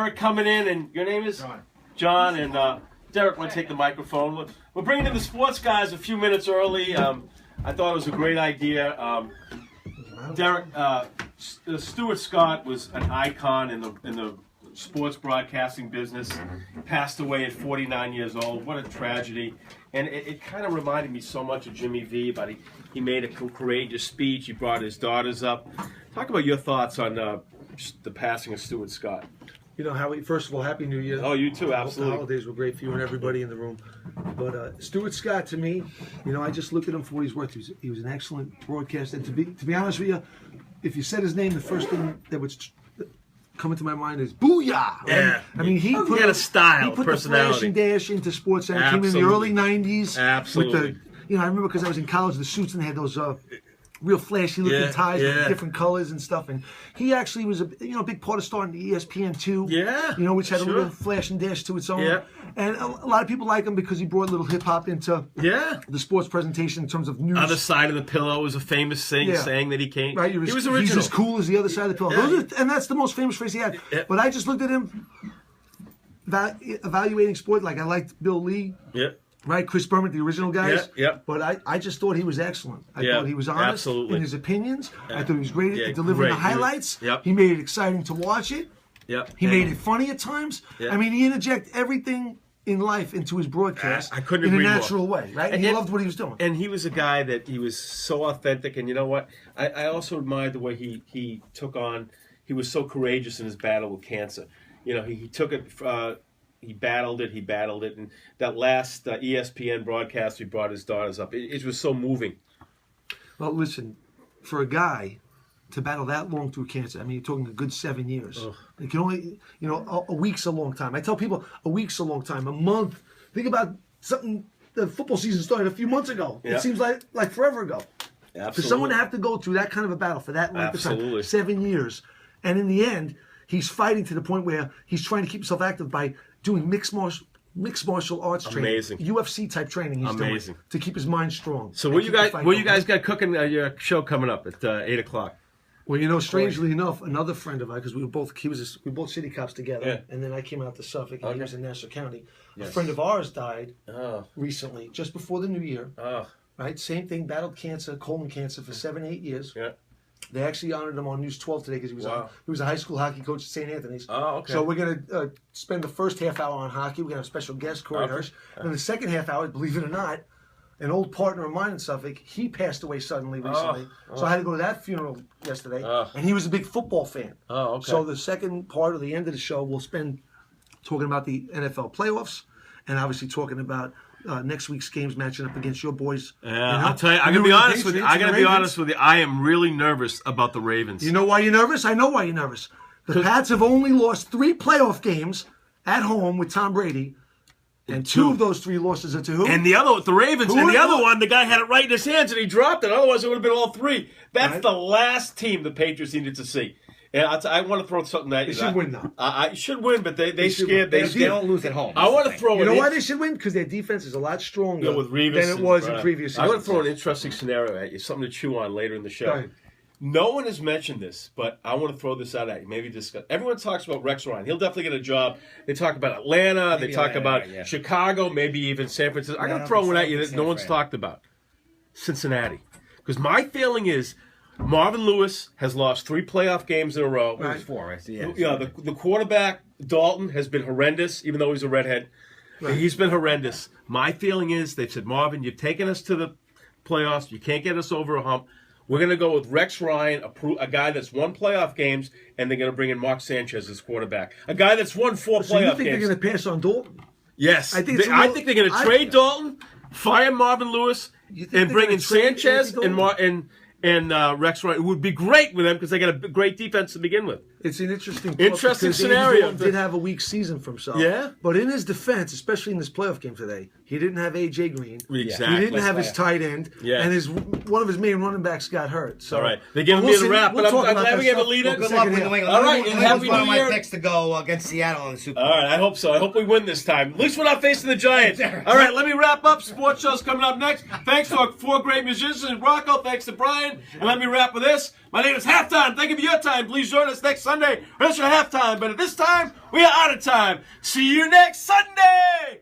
Derek coming in, and your name is? John, and Derek want to take the microphone. We're bringing in the sports guys a few minutes early. I thought it was a great idea. Derek, Stuart Scott was an icon in the sports broadcasting business. He passed away at 49 years old. What a tragedy. And it kind of reminded me so much of Jimmy V, but he made a courageous speech. He brought his daughters up. Talk about your thoughts on the passing of Stuart Scott. You know, Howie, first of all, Happy New Year. Oh, you too, absolutely. The holidays were great for you and everybody in the room. But Stuart Scott, to me, you know, I just look at him for what he's worth. He was an excellent broadcaster. And to be honest with you, if you said his name, the first thing that would come into my mind is "Booyah!" Right? Yeah. I mean, he had a style, he put personality. the flash and dash into sports, and it came in the early '90s. Absolutely. With I remember because I was in college, the suits and they had those real flashy looking ties with different colors and stuff. And he actually was a big part of starting the ESPN2. Yeah. You know, which had a little flash and dash to its own. Yeah. And a lot of people like him because he brought a little hip hop into the sports presentation in terms of news. Other Side of the Pillow was a famous saying that he came. Right. He was original. He's as cool as the other side of the pillow. Yeah. And that's the most famous phrase he had. Yeah. But I just looked at him evaluating sport like I liked Bill Lee. Yeah. Right, Chris Berman, the original guys. Yeah. But I just thought he was excellent. I thought he was honest in his opinions. I thought he was great at delivering the highlights. He made it exciting to watch it. He made it funny at times. I mean, he interjected everything in life into his broadcast I couldn't in agree a natural way, right? And he loved what he was doing. And he was a guy that he was so authentic. And you know what? I also admired the way he took on. He was so courageous in his battle with cancer. You know, he took it. He battled it, and that last ESPN broadcast, he brought his daughters up. It was so moving. Well, listen, for a guy to battle that long through cancer, I mean, you're talking a good 7 years. It can only, a week's a long time. I tell people a week's a long time, a month. Think about something, the football season started a few months ago. It seems like forever ago. Absolutely. For someone to have to go through that kind of a battle for that length of time, 7 years, and in the end, he's fighting to the point where he's trying to keep himself active by doing mixed martial arts training, UFC type training. He's doing to keep his mind strong. So what you guys got cooking your show coming up at 8:00? Well, strangely enough, another friend of mine, because we were both city cops together, and then I came out to Suffolk, and he was in Nassau County. A friend of ours died recently, just before the New Year. Right, same thing, battled cancer, colon cancer for 7-8 years. Yeah. They actually honored him on News 12 today because he was a high school hockey coach at St. Anthony's. Oh, okay. So we're going to spend the first half hour on hockey. We're going to have a special guest, Corey Hirsch. And the second half hour, believe it or not, an old partner of mine in Suffolk, he passed away suddenly recently. So I had to go to that funeral yesterday. And he was a big football fan. Oh, okay. So the second part of the end of the show, we'll spend talking about the NFL playoffs and obviously talking about next week's games matching up against your boys. Yeah, I'll tell you. I'm gonna be honest with you. I am really nervous about the Ravens. You know why you're nervous? I know why you're nervous. The Pats have only lost 3 playoff games at home with Tom Brady, and 2 of those 3 losses are to who? And the Ravens, and the other one, the guy had it right in his hands and he dropped it. Otherwise, it would have been all 3. That's the last team the Patriots needed to see. And I want to throw something at you. They should win, though. I should win, but they scared. They don't lose at home. I want to throw. You know why they should win? Because their defense is a lot stronger than it was in previous seasons. I want to throw an interesting scenario at you, something to chew on later in the show. No one has mentioned this, but I want to throw this out at you. Maybe discuss. Everyone talks about Rex Ryan. He'll definitely get a job. They talk about Atlanta. They talk about Chicago, maybe even San Francisco. I'm going to throw one at you that no one's talked about. Cincinnati. Because my feeling is Marvin Lewis has lost 3 playoff games in a row. It was 4, right? The quarterback, Dalton, has been horrendous, even though he's a redhead. He's been horrendous. My feeling is they've said, Marvin, you've taken us to the playoffs. You can't get us over a hump. We're going to go with Rex Ryan, a guy that's won playoff games, and they're going to bring in Mark Sanchez as quarterback. A guy that's won 4 playoff games. So you think they're going to pass on Dalton? Yes. I think they're going to trade Dalton, fire Marvin Lewis, and bring in Sanchez and Rex Ryan. It would be great with them because they got a great defense to begin with. It's an interesting scenario. Dalton did have a weak season for himself. Yeah. But in his defense, especially in this playoff game today, he didn't have A.J. Green. Exactly. He didn't have his tight end. Yeah. And one of his main running backs got hurt. So, all right. They gave me the wrap, but I'm glad we gave a lead in. Good luck with New England. All right. And happy one New of my Year. picks to go against Seattle in the Super Bowl. All right. I hope so. I hope we win this time. At least we're not facing the Giants. All right. Let me wrap up. Sports show's coming up next. Thanks to our 4 great musicians. Rocco, thanks to Brian. And let me wrap with this. My name is Halftime. Thank you for your time. Please join us next Sunday. Sunday, or else you're halftime. But at this time, we are out of time. See you next Sunday.